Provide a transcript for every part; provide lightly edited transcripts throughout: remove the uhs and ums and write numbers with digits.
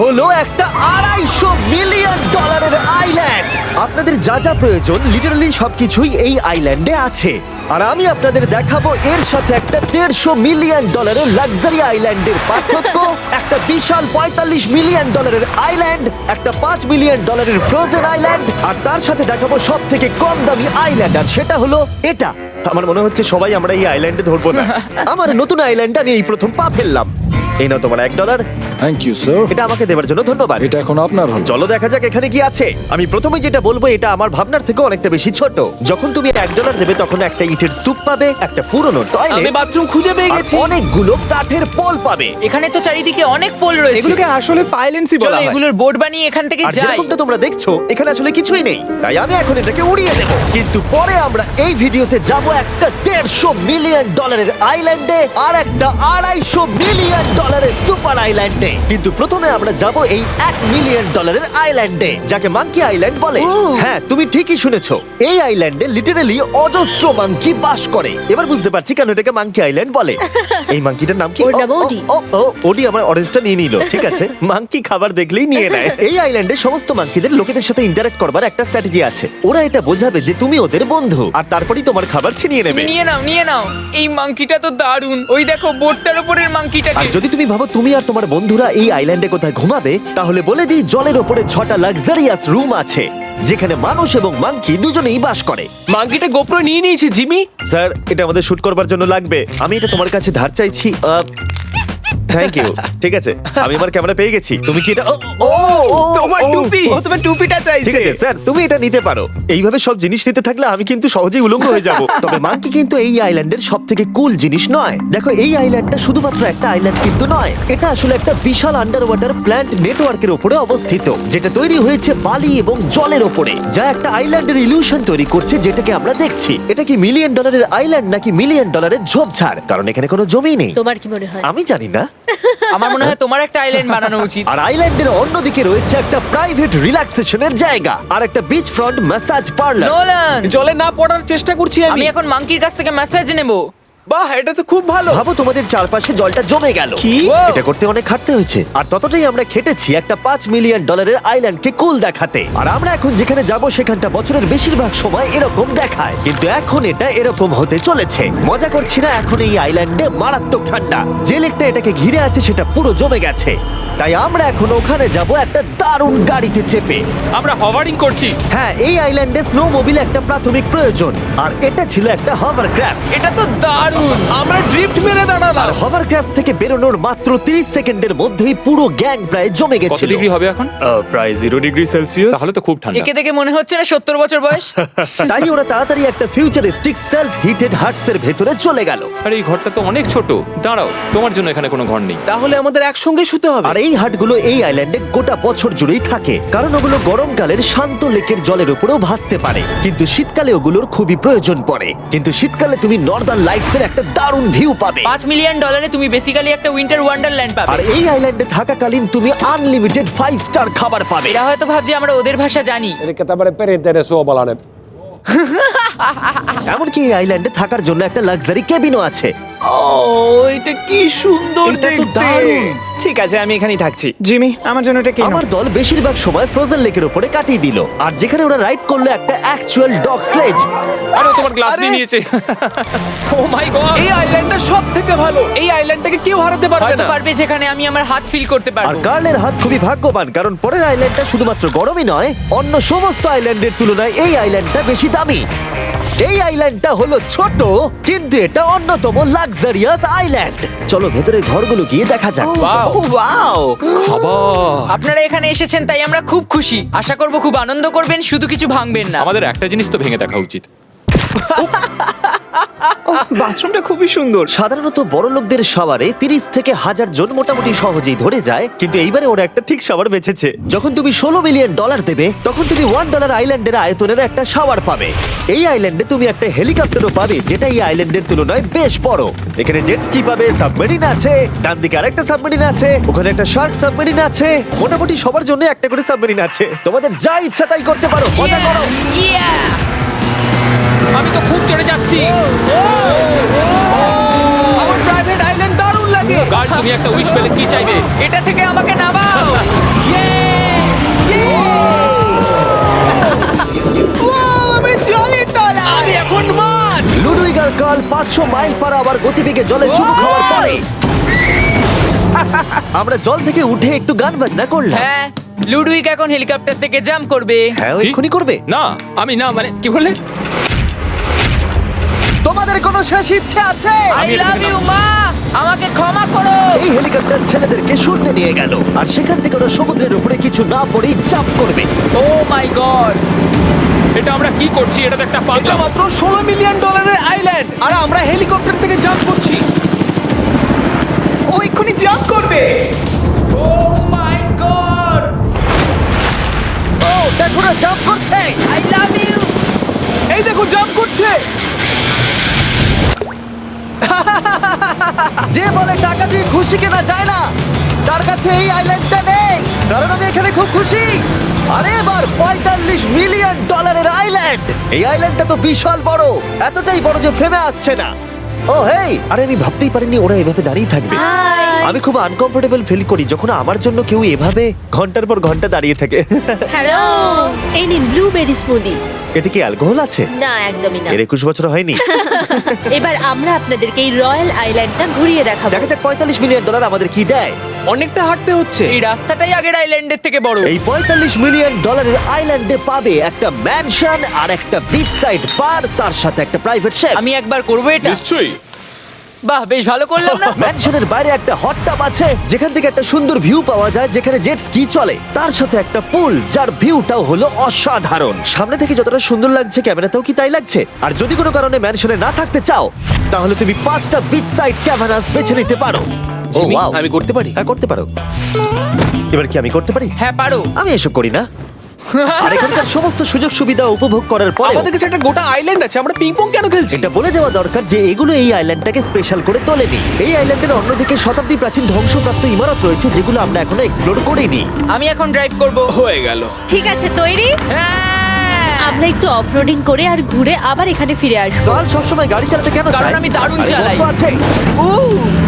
হলো একটা $250 million island. আপনাদের যা যা প্রয়োজন লিটারালি সবকিছুই এই আইল্যান্ডে আছে। আর আমি আপনাদের দেখাবো এর সাথে একটা $150 মিলিয়ন লাক্সারি আইল্যান্ডের পার্থক্য, একটা বিশাল $45 মিলিয়ন আইল্যান্ড, একটা $5 মিলিয়ন ফ্রোজেন আইল্যান্ড, আর তার সাথে দেখাবো সব থেকে কম দামি আইল্যান্ড, আর সেটা হলো এটা। আমার মনে হচ্ছে সবাই আমরা এই আইল্যান্ডে ধরবো না। আমার নতুন আইল্যান্ডে আমি এই প্রথম পা ফেললাম। এই নাও তোমার $1। Thank you sir. এটা আমাকে দেওয়ার জন্য ধন্যবাদ। এটা এখন আপনার হল। চলো দেখা যাক এখানে কি আছে। আমি প্রথমে যেটা বলবো এটা আমার ভাবনার থেকে অনেকটা বেশি ছোট। যখন তুমি $1 দেবে তখন একটা ইটের স্তূপ পাবে, একটা পুরনো আমি টয়লেট, বাথরুম খুঁজে পেয়ে গেছি। অনেকগুলো কাঠের পোল পাবে। এখানে তো চারিদিকে অনেক পোল রয়েছে। এগুলোকে আসলে পাইলেন্সি বলা চলো হয়। এগুলোর বোর্ড বানিয়ে এখান থেকে আর যাই। যেরকমটা তোমরা দেখছো এখানে আসলে কিছুই নেই, তাই আমি এখন এটাকে উড়িয়ে দেব। কিন্তু পরে আমরা এই ভিডিওতে যাব একটা $150 মিলিয়ন আইল্যান্ডে আর একটা $250 মিলিয়ন সুপার আইল্যান্ডে। কিন্তু প্রথমে আমরা যাব এই $1 মিলিয়ন আইল্যান্ডে, যাকে মাঙ্কি আইল্যান্ড বলে। হ্যাঁ, তুমি ঠিকই শুনেছো, এই আইল্যান্ডে লিটারালি অজস্র মাঙ্কি বাস করে। এবার বুঝতে পারছি কেন এটাকে মাঙ্কি আইল্যান্ড বলে। এই মাঙ্কিটার নাম কি? ওর নাম ওডি। ওডি আমার অরেঞ্জটা নিয়ে নিল। ঠিক আছে, মাঙ্কি খাবার দেখলেই নিয়ে নেয়। এই আইল্যান্ডে সমস্ত মাঙ্কিদের লোকেদের সাথে ইন্টারঅ্যাক্ট করবার একটা স্ট্র্যাটেজি আছে। ওরা এটা বোঝাবে যে তুমি ওদের বন্ধু, আর তারপরেই তোমার খাবার ছিনিয়ে নেবে। নিয়ে নাও নিয়ে নাও। এই মাংকিটা তো দারুণ। ওই দেখো বোর্ডটার উপরের আর মাংকিটাকে। যদি তুমি ভাবো তুমি আর তোমার বন্ধুরা এই আইল্যান্ডে কোথায় ঘুমাবে, তাহলে বলে দিই জলের ওপরে 6টা লাক্সারিয়াস রুম আছে, যেখানে মানুষ এবং মাঙ্কি দুজনেই বাস করে। মাঙ্কিটা গোপ্রো নিয়ে নিয়েছে জিমি। স্যার, এটা আমাদের শুট করবার জন্য লাগবে। আমি এটা তোমার কাছে ধার চাইছি। Thank you. ঠিক আছে, আমি আমার ক্যামেরা পেয়ে গেছি। তুমি কি এটা? তোমার টুপি। ও তোমার টুপিটা ঠিক চাইছে। আছে স্যার, তুমি এটা নিতে পারো। এইভাবে সব জিনিস নিতে থাকলে আমি কিন্তু সহজেই উলঙ্গ হয়ে যাব। তবে মাঙ্কি কিন্তু এই আইল্যান্ডের সব থেকে কুল জিনিস নয়। দেখো, এই আইল্যান্ডটা শুধুমাত্র একটা আইল্যান্ড কিন্তু নয়, এটা আসলে একটা বিশাল আন্ডার ওয়াটার প্ল্যান্ট নেটওয়ার্কের উপরে অবস্থিত, যেটা তৈরি হয়েছে বালি এবং জলের উপরে, যা একটা আইল্যান্ডের ইলিউশন তৈরি করছে, যেটাকে আমরা দেখছি। এটা কি $1 মিলিয়ন আইল্যান্ড নাকি $1 মিলিয়ন ঝোপঝাড়? কারণ এখানে কোনো জমি নেই। তোমার কি মনে হয়? আমি জানি না। আমার মনে হয় তোমার একটা আইল্যান্ড বানানো উচিত। আর আইল্যান্ডের অন্যদিকে রয়েছে একটা প্রাইভেট রিল্যাক্সেশনের জায়গা আর একটা beach front massage parlour. Nolan, জলে না পড়ার চেষ্টা করছি আমি আমি। এখন মাংকির কাছ থেকে মেসেজ নেব। বাহ, এটা তো খুব ভালো। ভাবো তোমাদের চারপাশে জলটা জমে গেল। কি? এটা করতে অনেক খাটতে হয়েছে, আর ততটাই আমরা খেটেছি একটা $5 মিলিয়ন আইল্যান্ডকে কুল দেখাতে। আর আমরা এখন যেখানে যাব সেখানটা বছরের বেশিরভাগ সময় এরকম দেখায়, কিন্তু এখন এটা এরকম হতে চলেছে। মজা করছি না, এখন এই আইল্যান্ডে মারাত্মক ঠান্ডা। যে লেকটা এটাকে ঘিরে আছে সেটা পুরো জমে গেছে, তাই আমরা এখন ওখানে যাব একটা দারুণ গাড়িতে চেপে। আমরা হভারিং করছি। হ্যাঁ, এই আইল্যান্ডে স্নো মোবিল একটা প্রাথমিক প্রয়োজন, আর এটা ছিল একটা হভারক্রাফট। এটা তো দারুণ। আমরা ড্রিফট মেরে আর দাঁড়ালাম। হভারক্রাফট থেকে বেরোনোর মাত্র 30 সেকেন্ডের মধ্যেই পুরো গ্যাং প্রায় জমে কত গেছিল। ডিগ্রি হবে এখন? প্রায় 0 ডিগ্রি সেলসিয়াস। তাহলে তো খুব ঠান্ডা। একে দেখে মনে হচ্ছে না 70 বছর বয়স। তাই ওরা তাড়াতাড়ি একটা ফিউচারিস্টিক সেলফ হিটেড হাটস এর ভেতরে চলে গেল। আর এই ঘরটা তো অনেক ছোট। দাঁড়াও, তোমার জন্য এখানে কোনো ঘর নেই। তাহলে আমাদের একসঙ্গে শুতে হবে। আর এই হাটগুলো এই আইল্যান্ডে গোটা বছর জুড়েই থাকে, কারণ ওগুলো গরমকালের শান্ত লেকের জলের উপরেও ভাসতে পারে, কিন্তু শীতকালে ওগুলোর খুবই প্রয়োজন পড়ে। কিন্তু শীতকালে তুমি নর্দার্ন লাইটস এর একটা দারুণ ভিউ পাবে। $5 মিলিয়ন তুমি বেসিক্যালি একটা উইন্টার ওয়ান্ডারল্যান্ড আর পাবে। এই আইল্যান্ডে থাকাকালীন তুমি আনলিমিটেড 5 স্টার খাবার পাবে। এরা হয়তো ভাবছে আমরা ওদের ভাষা জানি। Eli tämmöinen perinteinen suomalainen. এমনকি এই আইল্যান্ডে থাকার জন্য একটা লাক্সারি কেবিনও আছে। ও, এটা কি সুন্দর এটা তো দেখতে। দারুণ। ঠিক আছে, আমি এখানেই থাকছি। জিমি, আমার জন্য এটা কেন? আমার দল বেশিরভাগ সময় ফ্রোজেন লেকের উপরে কাটিয়ে দিল, আর যেখানে ওরা রাইড করলো একটা অ্যাকচুয়াল ডগ স্লেজ। আরে ও তোমার গ্লাস আরে! নিয়ে নিয়েছে। ও মাই গড। এই আইল্যান্ডটা সব থেকে ভালো। এই আইল্যান্ডটাকে কেউ হারাতে পারবে হয়তো না। পারবে, যেখানে আমি আমার হাত ফিল করতে আর পারবো। কার্লের হাত খুবই ভাগ্যবান, কারণ পরের আইল্যান্ডটা শুধুমাত্র গরমই নয়, অন্য সমস্ত আইল্যান্ডের তুলনায় এই আইল্যান্ডটা বেশি দামি। এই আইল্যান্ডটা হলো ছোট, কিন্তু এটা অন্যতম লাক্সারিয়াস আইল্যান্ড। চলো ভেতরে ঘরগুলো গিয়ে দেখা যাক। Wow! ও ওয়াও। খাবার। আপনারা এখানে এসেছেন তাই আমরা খুব খুশি। আশা করব খুব আনন্দ করবেন, শুধু কিছু ভাঙবেন না। আমাদের একটা জিনিস তো ভেঙে দেখা উচিত। বাথরুমটা খুবই সুন্দর। সাধারণত বড় লোকদের শাওয়ারে 30 থেকে 1000 জন মোটামুটি সহজেই ধরে যায়, কিন্তু এইবারে ওরা একটা ঠিক শাওয়ার বেঁচেছে। যখন তুমি $16 মিলিয়ন দেবে, তখন তুমি $1 আইল্যান্ডের আয়তনের একটা শাওয়ার পাবে। এই আইল্যান্ডে তুমি একটা হেলিকপ্টারও পাবে, যেটা এই আইল্যান্ডের তুলনায় বেশ বড়। এখানে জেট স্কি পাবে, সাবমেরিন আছে, ডান দিকে আরেকটা সাবমেরিন আছে, ওখানে একটা শার্ক সাবমেরিন আছে। মোটামুটি সবার জন্য একটা করে সাবমেরিন আছে। তোমাদের যা ইচ্ছা তাই করতে পারো, মজা করো। Yeah! আমি তো খুব চড়ে যাচ্ছি। আমার প্রাইভেট আইল্যান্ড দারুণ লাগে। গার্ড, তুমি একটা উইশ পেলে কি চাইবে? এটা থেকে আমাকে নামাও। 500 মাইল পার আওয়ার গতিবেগে জলে চুমু খাওয়ার পরে আমরা জল থেকে উঠে একটু গান বাজনা করলাম। হ্যাঁ লুডুইক এখন হেলিকপ্টার থেকে জাম্প করবে। হ্যাঁ, ও কি? এক্ষুনি করবে। না আমি না মানে কি বললে? তোমাদের কোনো শেষ ইচ্ছে আছে? আই লাভ ইউ মা, আমাকে ক্ষমা করো। এই হেলিকপ্টার ছেলেদেরকে শূন্যে নিয়ে গেল আর সেখান থেকে ওরা সমুদ্রের উপরে কিছু না পড়েই জাম্প করবে। ও মাই গড, এটা আমরা কি করছি? এটা তো একটা এটা পাগলাম। মাত্র $16 মিলিয়ন আইল্যান্ড আর আমরা হেলিকপ্টার থেকে জাম্প করছি। ও এক্ষুনি জাম্প করবে। ও মাই গড, ও দেখো না, জাম্প করছে। I love you. এই দেখো জাম্প করছে। যে বলে টাকা দিয়ে খুশি কেনা যায় না, তার কাছে এই আইল্যান্ডটা নেই, কারণ আমি এখানে খুব খুশি। আরে এবার $45 মিলিয়ন আইল্যান্ড। এই আইল্যান্ডটা তো বিশাল বড়, এতটাই বড় যে ফ্রেমে আসছে না। ও হেই, আরে আমি ভাবতেই পারিনি ওরা এভাবে দাঁড়িয়ে থাকবে। আমি খুব আনকমফোর্টেবল ফিল করি যখন আমার জন্য কেউ এভাবে ঘন্টার পর ঘন্টা দাঁড়িয়ে থাকে। হ্যালো, এই নিন ব্লুবেরি স্মুদি। এতে কি অ্যালকোহল আছে? না, একদমই না। এর 21 বছর হয়নি। এবার আমরা আপনাদেরকে এই রয়্যাল আইল্যান্ডটা ঘুরিয়ে দেখাবো। দেখা যাক $45 মিলিয়ন আমাদের কি দেয়। অনেকটা হাঁটতে হচ্ছে। এই রাস্তাটাই আগের আইল্যান্ডের থেকে বড়। এই $45 মিলিয়ন আইল্যান্ডে পাবে একটা ম্যানশন আর একটা বিচ সাইড বার, তার সাথে একটা প্রাইভেট শেফ। আমি একবার করবো এটা। নিশ্চয়ই। বাহ, বেশ ভালো করলাম না? ম্যানশনের বাইরে একটা হট টাব আছে যেখান থেকে একটা সুন্দর ভিউ পাওয়া যায়, যেখানে জেট স্কি চলে, তার সাথে একটা পুল যার ভিউটাও হলো অসাধারণ। সামনে থেকে যতটা সুন্দর লাগছে ক্যামেরাতেও কি তাই লাগছে। আর যদি কোনো কারণে ম্যানশনে না থাকতে চাও তাহলে তুমি 5টা বিচ সাইড ক্যাভানাস বেছে নিতে পারো। ও জিমি, ওয়াও, আমি করতে পারি? হ্যাঁ করতে পারো। এবার কি আমি করতে পারি? হ্যাঁ পারো। আমি এসব করি না। আর এখানকার সমস্ত সুযোগ সুবিধা উপভোগ করার পরে আমাদের কাছে একটা গোটা আইল্যান্ড আছে, আমরা পিং পং কেন খেলছি? এটা বলে দেওয়া দরকার যে এগুলো এই আইল্যান্ডটাকে স্পেশাল করে তোলেনি। এই আইল্যান্ডের অন্যদিকে শতাব্দী প্রাচীন ধ্বংসপ্রাপ্ত ইমারত রয়েছে যেগুলো আমরা এখনো এক্সপ্লোর করিনি। আমি এখন ড্রাইভ করব। হয়ে গেল। ঠিক আছে, তৈরি? হ্যাঁ। আমরা একটু অফরোডিং করে আর ঘুরে আবার এখানে ফিরে আসবো। কাল সবসময় গাড়ি চালাতে কেন কারণ চায়? আমি দারুণ আরে, চালাই। গল্প আছে।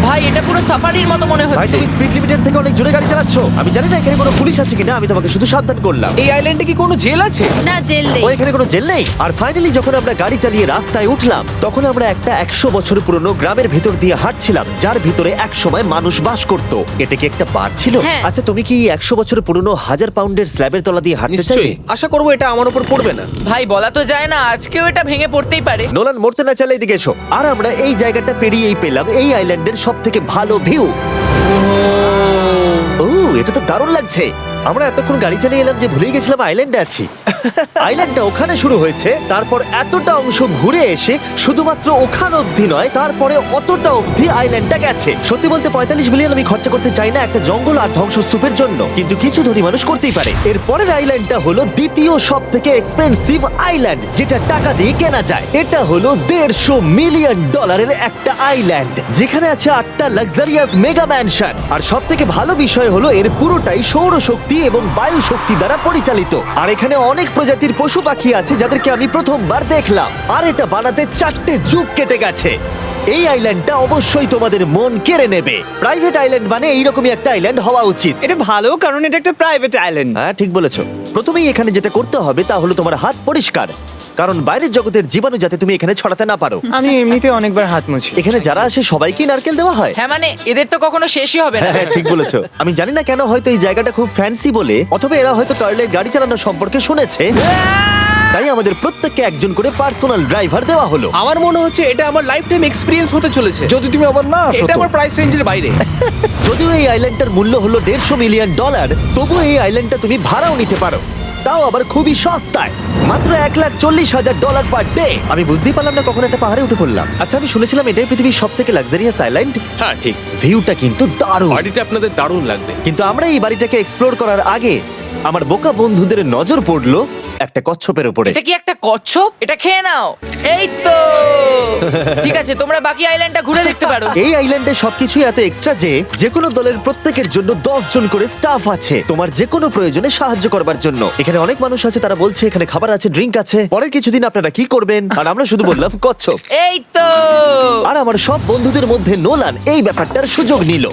ভাই এটা পুরো সাফারির মতো মনে ভাই হচ্ছে। তুমি স্পিড লিমিটের থেকে অনেক জোরে গাড়ি চালাচ্ছ। আমি জানি না এখানে কোনো পুলিশ আছে কিনা, আমি তোমাকে শুধু সাবধান করলাম। এই আইল্যান্ডে কি কোনো জেল আছে? না, জেল নেই। ও এখানে কোনো জেল নেই। আর ফাইনালি যখন আমরা গাড়ি চালিয়ে রাস্তায় উঠলাম তখন আমরা একটা 100 বছর পুরনো গ্রামের ভেতর দিয়ে হাঁটছিলাম, যার ভিতরে এক সময় মানুষ বাস করত। এটা কি একটা বার ছিল? হ্যাঁ। আচ্ছা, তুমি কি 100 বছর পুরনো 1000 পাউন্ডের স্ল্যাবের তলা দিয়ে হাঁটতে চাইবে? নিশ্চয়ই। আশা করবো এটা আমার উপর পড়বে না। ভাই বলা তো যায় না, আজকেও এটা ভেঙে পড়তেই পারে। নোলান মরতে না চাইলে এদিকে এসো। আর আমরা এই জায়গাটা পেরিয়েই পেলাম এই আইল্যান্ডের সব থেকে ভালো ভিউ। ও, এটা তো দারুণ লাগছে। আমরা এতক্ষণ গাড়ি চালিয়ে এলাম যে ভুলেই গেছিলাম আইল্যান্ডে আছি। আইল্যান্ডটা ওখানে শুরু হয়েছে, তারপর এতটা অংশ ঘুরে এসে শুধুমাত্র ওখান অবধি নয়, তারপরে অতটা অবধি আইল্যান্ডটা গেছে। সত্যি বলতে 45 মিলিয়ন আমি খরচা করতে চাই না একটা জঙ্গল আর ধ্বংসস্তূপের জন্য, কিন্তু কিছু ধনী মানুষ করতেই পারে। এর পরের আইল্যান্ডটা হলো দ্বিতীয় সব থেকে এক্সপেন্সিভ আইল্যান্ড, যেটা টাকা দিয়ে কেনা যায়। এটা হলো $150 মিলিয়ন একটা আইল্যান্ড, যেখানে আছে 8টা লাক্সারিয়াস মেগা ম্যানশন। আর সব থেকে ভালো বিষয় হলো এর পুরোটাই সৌরশক্তি এবং বায়ু শক্তি দ্বারা পরিচালিত। আর এখানে অনেক প্রজাতির পশু পাখি আছে যাদেরকে আমি প্রথমবার দেখলাম। আর এটা বানাতে 4টে যুগ কেটে গেছে। এই আইল্যান্ডটা অবশ্যই তোমাদের মন কেড়ে নেবে। প্রাইভেট আইল্যান্ড মানে এইরকমই একটা আইল্যান্ড হওয়া উচিত। এটা ভালো, কারণ এটা একটা প্রাইভেট আইল্যান্ড। হ্যাঁ, ঠিক বলেছো। প্রথমেই এখানে যেটা করতে হবে তা হলো তোমার হাত পরিষ্কার, কারণ বাইরের জগতের জীবাণু যাতে তুমি এখানে ছড়াতে না পারো। আমি এমনিতে অনেকবার হাত মুছি। এখানে যারা আসে সবাইকেই নারকেল দেওয়া হয়। হ্যাঁ মানে এদের তো কখনো শেষই হবে না। হ্যাঁ, ঠিক বলেছো। আমি জানি না কেন, হয়তো এই জায়গাটা খুব ফ্যান্সি বলে, অথবা এরা হয়তো কার্লের গাড়ি চালানোর সম্পর্কে শুনেছে, তাই আমাদের প্রত্যেককে একজন করে পার্সোনাল ড্রাইভার দেওয়া হলো। আমার মনে হচ্ছে এটা আমার লাইফ টাইম এক্সপিরিয়েন্স হতে চলেছে। যদি তুমি আবার না আসো এটা তো। আমার প্রাইস রেঞ্জের বাইরে। যদিও এই আইল্যান্ডটার মূল্য হলো $150 মিলিয়ন, তবুও এই আইল্যান্ডটা তুমি ভাড়াও নিতে পারো, তাও আবার খুবই সস্তায়, মাত্র $1,40,000 পার ডে। আমি বুঝতেই পারলাম না কখন একটা পাহাড়ে উঠে পড়লাম। আচ্ছা, আমি শুনেছিলাম এটাই পৃথিবীর সব থেকে লাক্সারিয়াস আইল্যান্ড। হ্যাঁ ঠিক, ভিউটা কিন্তু দারুণ। বাড়িটা আপনাদের দারুণ লাগবে। কিন্তু আমরা এই বাড়িটাকে এক্সপ্লোর করার আগে আমার বোকা বন্ধুদের নজর পড়লো একটা কচ্ছপের উপরে। এটা কি একটা কচ্ছপ? এটা খেয়ে নাও। এই তো ঠিক আছে, তোমরা বাকি আইল্যান্ডটা ঘুরে দেখতে পারো। এই আইল্যান্ডে সবকিছুই এত এক্সট্রা যে কোনো দলের প্রত্যেকের জন্য 10 জন করে স্টাফ আছে তোমার যে কোনো প্রয়োজনে সাহায্য করবার জন্য। এখানে অনেক মানুষ আছে, তারা বলছে এখানে খাবার আছে, ড্রিঙ্ক আছে, পরের কিছুদিন আপনারা কি করবেন, আর আমরা শুধু বললাম কচ্ছপ। এই তো আর আমার সব বন্ধুদের মধ্যে নোলান এই ব্যাপারটার সুযোগ নিল।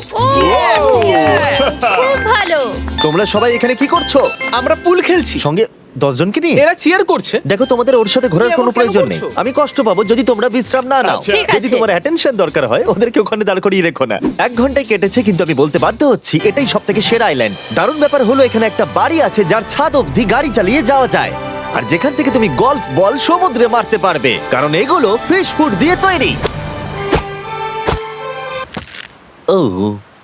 খুব ভালো। তোমরা সবাই এখানে কি করছো? আমরা পুল খেলছি। সঙ্গে 10 জনকে নিয়ে? এরা চিয়ার করছে। দেখো, তোমাদের ওর সাথে ঘোরার তুমি কোনো এমন কেন প্রয়োজন নেই। করছো? আমি কষ্ট পাবো যদি তোমরা বিশ্রাম না নাও। ঠিক যদি আছে। তোমার অ্যাটেনশন দরকার হয় ওদেরকে ওখানে দাঁড় করিয়ে রেখো না। 1 ঘন্টায় কেটেছে, কিন্তু আমি বলতে বাধ্য হচ্ছি এটাই সব থেকে সেরা আইল্যান্ড। দারুণ ব্যাপার হলো এখানে একটা বাড়ি আছে যার ছাদ অবধি গাড়ি চালিয়ে যাওয়া যায়, আর যেখান থেকে তুমি গলফ বল সমুদ্রে মারতে পারবে, কারণ এগুলো ফিশ ফুড দিয়ে তৈরি। ও,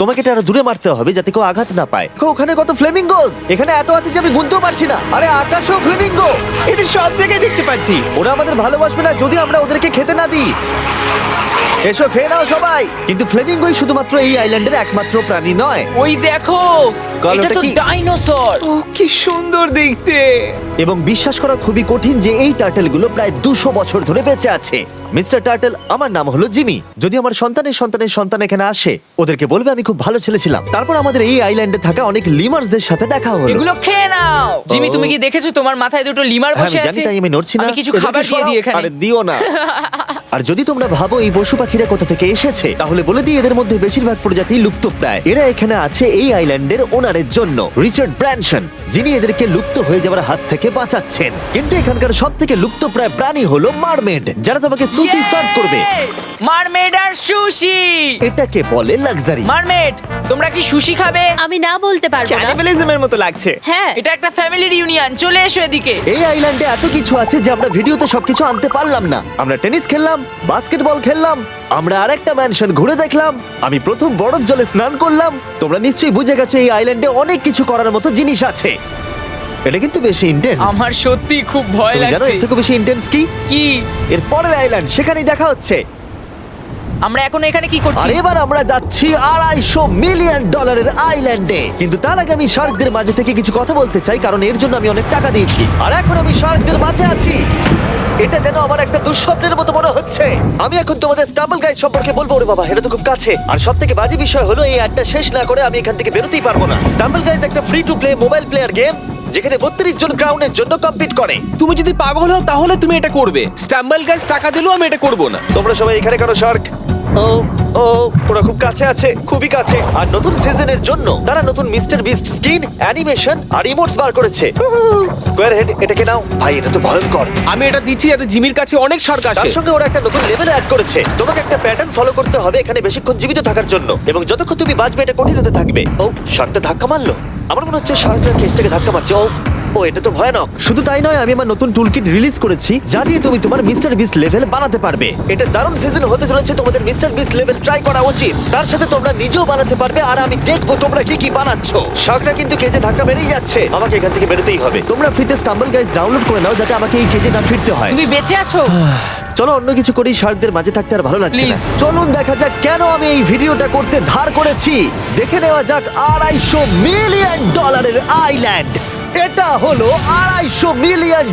তোমাকে এটা আরো দূরে মারতে হবে যাতে কেউ আঘাত না পায়। ওখানে কত ফ্লেমিঙ্গোস! এখানে এত আছে যে আমি গুনতেও পারছি না। আরে আকাশও ফ্লেমিঙ্গো! এদের সব জায়গায় দেখতে পাচ্ছি। ওরা আমাদের ভালোবাসবে না যদি আমরা ওদেরকে খেতে না দিই। এসো খেয়ে নাও সবাই। কিন্তু ফ্লেমিঙ্গোই শুধুমাত্র এই আইল্যান্ডের একমাত্র প্রাণী নয়। ওই দেখো, গল্পটা এটা তো কি? ডাইনোসর। ও কি সুন্দর দেখতে। এবং বিশ্বাস করা খুবই কঠিন যে এই টার্টেলগুলো প্রায় 200 বছর ধরে বেঁচে আছে। মিস্টার টার্টেল, আমার নাম হলো জিমি। যদি আমার সন্তানের সন্তানের সন্তান এখানে আসে, ওদেরকে বলবে আমি খুব ভালো ছেলে ছিলাম। তারপর আমাদের এই আইল্যান্ডে থাকা অনেক লিমার্সদের সাথে দেখা হলো। এগুলো খেয়ে নাও। জিমি, তুমি কি দেখেছো তোমার মাথায় দুটো লিমার হ্যাঁ, বসে আমি আছে? জানি, তাই আমি নড়ছি না। আমি কিছু এদেরকে খাবার দিয়ে সরাও। দিই এখানে। আরে দিও না। আর যদি তোমরা ভাবো এই পশু পাখিরা কোথা থেকে এসেছে, তাহলে বলে দিই এদের মধ্যে বেশিরভাগ প্রজাতি লুপ্তপ্রায়। এরা এখানে আছে এই আইল্যান্ডের ওনারের জন্য, রিচার্ড ব্র্যানসন, যিনি এদেরকে লুপ্ত হয়ে যাওয়ার হাত থেকে বাঁচাচ্ছেন। কিন্তু এখানকার সব থেকে লুপ্তপ্রায় প্রাণী হলো মারমেড, যারা তোমাকে সুশি সার্ভ করবে। মারমেড আর সুশি। এটাকে বলে লাক্সারি। মারমেড, তোমরা কি সুশি খাবে? আমি না বলতে পারবো না। ক্যানিবালিজমের মতো লাগছে। হ্যাঁ, এটা একটা ফ্যামিলি রিউনিয়ন, চলে এসো এদিকে। এই আইল্যান্ডে এত কিছু আছে যে আমরা ভিডিওতে সবকিছু আনতে পারলাম না। আমরা টেনিস খেললাম, বাস্কেটবল খেললাম, আমরা আরেকটা ম্যানশন ঘুরে দেখলাম, আমি প্রথম বরফ জলে স্নান করলাম। তোমরা নিশ্চয়ই বুঝে গেছো এই আইল্যান্ডে অনেক কিছু করার মতো জিনিস আছে। এটা কিন্তু বেশি ইন্টেন্স। আমার সত্যি খুব ভয় তুমি জানো লাগছে। এর থেকে বেশি ইন্টেন্স কি? কি? এর পরের আইল্যান্ড, সেখানেই দেখা হচ্ছে। আমরা এখন এখানে কি করছি? আর এবার আমরা যাচ্ছি $250 মিলিয়ন আইল্যান্ডে। কিন্তু তার আগে আমি শার্কদের মাঝে থেকে কিছু কথা বলতে চাই, কারণ এর জন্য আমি অনেক টাকা দিয়েছি। আর এখন আমি শার্কদের মাঝে আছি। এটা যেন আমার একটা দুঃস্বপ্নের মতো মনে হচ্ছে। আমি এখন তোমাদের স্টাম্বল গাইড সম্পর্কে বলবো। ওরে বাবা, এটা তো খুব কাছে। আর সব থেকে বাজে বিষয় হলো এই অ্যাডটা শেষ না করে আমি এখান থেকে বেরোতেই পারবো না। স্টাম্বল গাইজ একটা free to play mobile player game, যেখানে 32 জন ক্রাউনের জন্য কম্পিট করে। তুমি যদি পাগল হও তাহলে তুমি এটা করবে। স্ট্যাম্বল গাছ টাকা দিলেও আমি এটা করব না। তোমরা সবাই এখানে কেন শার্ক? ও ও, ওরা খুব কাছে আছে, খুবই কাছে। আর নতুন সিজনের জন্য তারা নতুন মিস্টার বিস্ট স্কিন, অ্যানিমেশন আর ইমোটস বার করেছে। স্কোয়ার হেড, এটাকে নাও ভাই, এটা তো ভয়ঙ্কর। আমি এটা দিচ্ছি যাতে জিমির কাছে অনেক শার্ক আসে। তার সঙ্গে ওরা একটা নতুন লেভেল অ্যাড করেছে। তোমাকে একটা প্যাটার্ন ফলো করতে হবে এখানে বেশিক্ষণ জীবিত থাকার জন্য, এবং যতক্ষণ তুমি বাঁচবে এটা কঠিন হতে থাকবে। ও, শার্কটা ধাক্কা মারলো। আমার মনে হচ্ছে শার্কটা কেসটাকে ধাক্কা মারছে। ও, এটা তো ভয়ানক। শুধু তাই নয়, আমি আমার নতুন টুলকিট রিলিজ করেছি যা দিয়ে তুমি তোমার মিস্টার বিস্ট লেভেল বানাতে পারবে। এটা দারুণ সিজন হতে চলেছে, তোমাদের মিস্টার বিস্ট লেভেল ট্রাই করা উচিত। তার সাথে তোমরা নিজেও বানাতে পারবে, আর আমি দেখবো তোমরা কি কি বানাচ্ছো। শার্কটা কিন্তু কেজে ধাক্কা মেরেই যাচ্ছে, আমাকে এখান থেকে বেরোতেই হবে। তোমরা ফ্রিতে স্টাম্বল গাইজ ডাউনলোড করে নাও যাতে আমাকে এই কেজে না ফিরতে হয়। তুমি বেঁচে আছো? চলো অন্য কিছু করি, শার্কদের মাঝে থাকতে আর ভালো লাগছে না। Please. চলুন দেখা যাক কেন আমি এই ভিডিওটা করতে ধার করেছি। দেখে নেওয়া যাক $250 মিলিয়ন আইল্যান্ড। এটা হলো $250 মিলিয়ন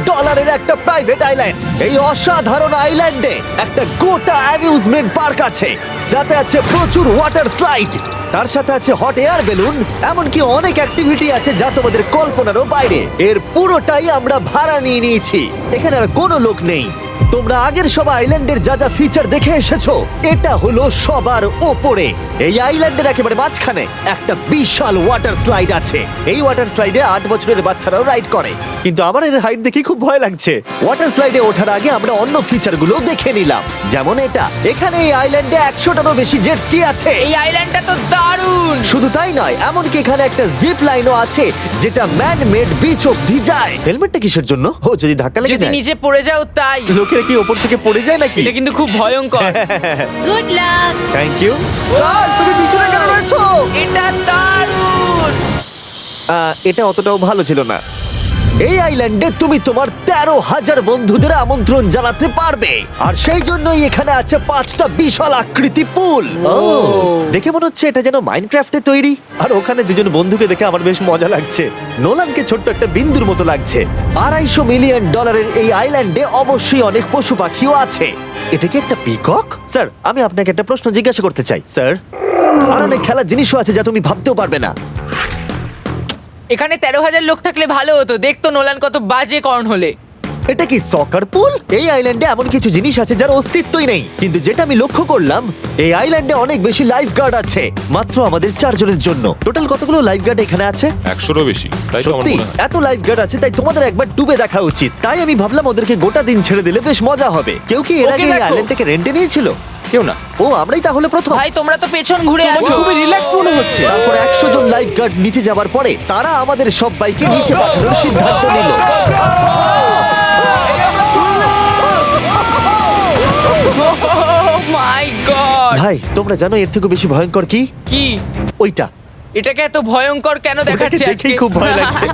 একটা প্রাইভেট আইল্যান্ড। এই অসাধারণ আইল্যান্ডে একটা গোটা অ্যামিউজমেন্ট পার্ক আছে, যাতে আছে প্রচুর ওয়াটার স্লাইড, তার সাথে আছে হট এয়ার বেলুন, এমনকি অনেক অ্যাক্টিভিটি আছে যা তোমাদের কল্পনারও বাইরে। এর পুরোটাই আমরা ভাড়া নিয়ে নিয়েছি। এখানে আর কোনো লোক নেই। তোমরা আগের সব আইল্যান্ডের যা যা ফিচার দেখে এসেছো, এটা হলো সবার ওপরে। এই আইল্যান্ডের একেবারে মাঝখানে একটা বিশাল ওয়াটার স্লাইড আছে। এই ওয়াটার স্লাইডে 8 বছরের বাচ্চারাও রাইড করে, কিন্তু আমার এর হাইট দেখে খুব ভয় লাগছে। ওয়াটার স্লাইডে ওঠার আগে আমরা অন্য ফিচারগুলো দেখে নিলাম, যেমন এটা। এখানে এই আইল্যান্ডে 100টারও বেশি জেট স্কি আছে। এই আইল্যান্ডটা তো দারুণ। শুধু তাই নয়, এমনকি এখানে একটা জিপ লাইনও আছে যেটা ম্যান মেড বিচ অব্দি যায়। হেলমেটটা কিসের জন্য? ও, যদি ধাক্কা লেগে যদি যায়। নিচে পড়ে যাও তাই। লোকেরা কি ওপর থেকে পড়ে যায় নাকি? এটা কিন্তু খুব ভয়ঙ্কর। Good luck. Thank you. তুমি পিছনে কেন রয়েছো? এটা দারুণ। এটা অতটাও ভালো ছিল না। এই আইল্যান্ডে তুমি তোমার 13,000 বন্ধুদের আমন্ত্রণ জানাতে পারবে, আর সেই জন্যই এখানে আছে 5টা বিশাল আকৃতি পুল। দেখে মনে হচ্ছে এটা যেন মাইনক্রাফটে তৈরি। আর ওখানে দুজন বন্ধুকে দেখে আমার বেশ মজা লাগছে। নোলানকে ছোট্ট একটা বিন্দুর মতো লাগছে। $250 মিলিয়ন এই আইল্যান্ডে অবশ্যই অনেক পশু পাখিও আছে। এটা কি একটা পিকক? স্যার, আমি আপনাকে একটা প্রশ্ন জিজ্ঞাসা করতে চাই। স্যার, আর অনেক খেলার জিনিসও আছে যা তুমি ভাবতেও পারবে না। এখানে 13,000 লোক থাকলে ভালো হতো, দেখতো নোলান কত বাজে কর্ন হলে। এটা কি সকার পুল? এই আইল্যান্ডে এমন কিছু জিনিস আছে যার অস্তিত্বই নেই, কিন্তু যেটা আমি লক্ষ্য করলাম এই আইল্যান্ডে অনেক বেশি লাইফ গার্ড আছে, মাত্র আমাদের 4 জনের জন্য। টোটাল কতগুলো লাইফ গার্ড এখানে আছে? 100-রও বেশি, তাই তো আমার সত্যি মনে হয়। এত লাইফ গার্ড আছে, তাই তোমাদের একবার ডুবে দেখা উচিত। তাই আমি ভাবলাম ওদেরকে গোটা দিন ছেড়ে দিলে বেশ মজা হবে। কেউ কি এর ওকে আগে এই দেখো। আইল্যান্ডটাকে রেন্টে নিয়েছিল? কেউ না। ও, আমরাই তাহলে প্রথম। ভাই তোমরা তো পেছন ঘুরে তোমাকে আছো। খুবই রিল্যাক্স মনে হচ্ছে। তারপর 100 জন লাইফ গার্ড নিচে যাবার পরে তারা আমাদের সবাইকে নিচে পাঠানোর সিদ্ধান্ত নিল। মাই গড! ভাই, তোমরা জানো এর থেকে বেশি ভয়ঙ্কর কি? কি? ওইটা। এটাকে এত ভয়ঙ্কর কেন ওটাকে দেখাচ্ছে আজকে? দেখেই খুব ভয় লাগছে।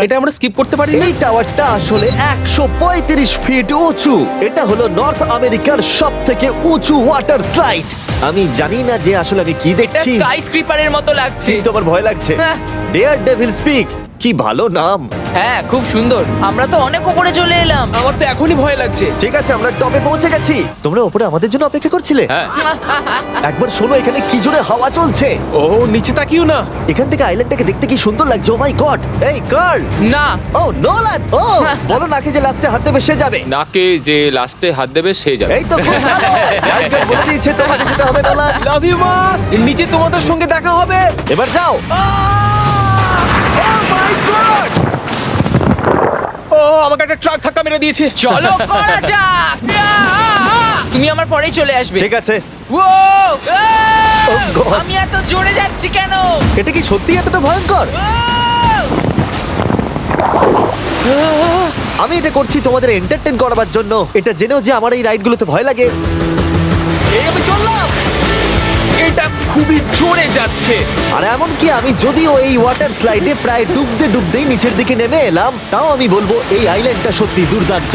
এটা আমরা স্কিপ করতে পারি না। এই টাওয়ারটা আসলে 135 ফিট উঁচু। এটা হলো নর্থ আমেরিকার সব থেকে উঁচু ওয়াটার স্লাইড। আমি জানি না যে আসলে আমি কি এটা দেখছি, স্কাই স্ক্রিপারের মতো লাগছে। কিন্তু আমার ভয় লাগছে। হ্যাঁ। ডেয়ার ডেভিল স্পিক, কি ভালো নাম। হ্যাঁ, খুব সুন্দর। আমরা তো অনেক উপরে চলে এলাম। আমার তো এখনই ভয় লাগছে। ঠিক আছে, আমরা টপে পৌঁছে গেছি। তোমরা উপরে আমাদের জন্য অপেক্ষা করছিলে? হ্যাঁ, একবার শোনো, এখানে কি জোরে হাওয়া চলছে। ও নিচে তাকিও না। এখান থেকে আইল্যান্ডটাকে দেখতে কি সুন্দর লাগছে। ও মাই গড। এই কার্ল। না, ও নোলান। ও বলো নাকি যে লাস্টে হাত দেবে সে যাবে। নাকে যে লাস্টে হাত দেবে সে যাবে। এই তো খুব ভালো। রাইটগার্ড বলে দিয়েছে তোমাকে যেতে হবে নোলান। লাভ ইউ মা। নিচে তোমাদের সঙ্গে দেখা হবে। এবার যাও। ও আমাকে একটা ট্রাক ধাক্কা মেরে দিয়েছে। চলো করা যাক। তুমি আমার পরেই চলে আসবে। ঠিক আছে। ও, Oh God! আমি এত জোরে যাচ্ছি কেন? এটা কি সত্যি এতটা ভয়ঙ্কর? ও! আমি এটা করছি তোমাদের এন্টারটেইন করার জন্য। এটা জেনেও যে আমার এই রাইডগুলোতে ভয় লাগে। এই আমি চললাম। এটা খুবই জোরে যাচ্ছে। আর এমনকি আমি যদিও এই ওয়াটার স্লাইডে প্রায় ডুবতেই নিচের দিকে নেমে এলাম, তাও আমি বলবো এই আইল্যান্ডটা সত্যি দুর্দান্ত।